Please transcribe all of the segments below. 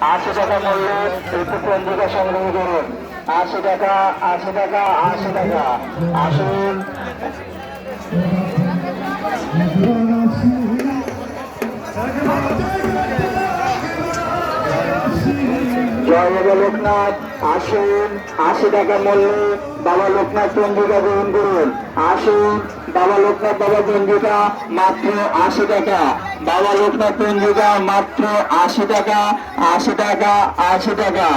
80 টাকা মূল্যের একটি পঞ্জিকা সংগ্রহ করুন। 80 টাকা, 80 টাকা, 80 টাকা। আসুন। জয় বাবা লোকনাথ। আসুন। 80 টাকা মূল্যে বাবা লোকনাথ পঞ্জিকা গ্রহণ করুন। আসুন। বাবা লোকনাথ বাবা পঞ্জিকা মাত্র 80 টাকা। বাবা লোকনাথ পঞ্জিকা মাত্র 80 টাকা, 80 টাকা, 80 টাকা।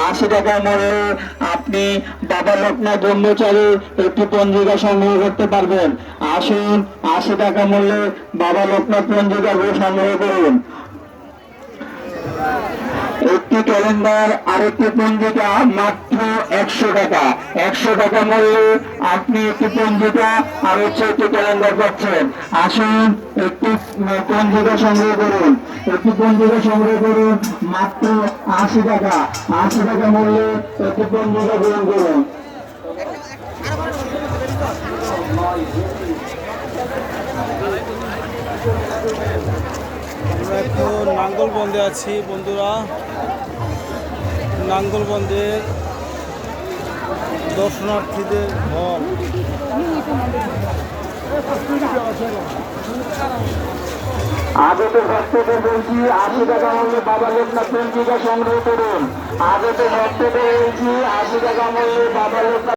80 টাকা মূল্যে আপনি বাবা লোকনাথ ব্রহ্মচারী একটি পঞ্জিকা সংগ্রহ করতে পারবেন। আসুন। 80 টাকা মূল্যে বাবা লোকনাথ পঞ্জিকা সংগ্রহ করুন। একটি ক্যালেন্ডার আরেকটি পঞ্জিকা মাত্র 100 টাকা। 100 টাকা মূল্যে আপনি একটি পঞ্জিকা আর হচ্ছে একটি ক্যালেন্ডার পাচ্ছেন। আসুন। একটি পঞ্জিকা সংগ্রহ করুন। একটি পঞ্জিকা সংগ্রহ করুন মাত্র 80 টাকা। 80 টাকা মূল্যে একটি পঞ্জিকা গ্রহণ করুন। আমরা এখন নাঙ্গলবন্দে আছি বন্ধুরা। নাঙ্গলবন্দের দর্শনার্থীদের হল। আগত ভক্তদের বলছি 80 টাকা মূল্যে বাবা লোকনাথ পঞ্জিকা সংগ্রহ করুন। আগত ভক্তদের বলছি 80 টাকা মূল্যে বাবা লোকনাথ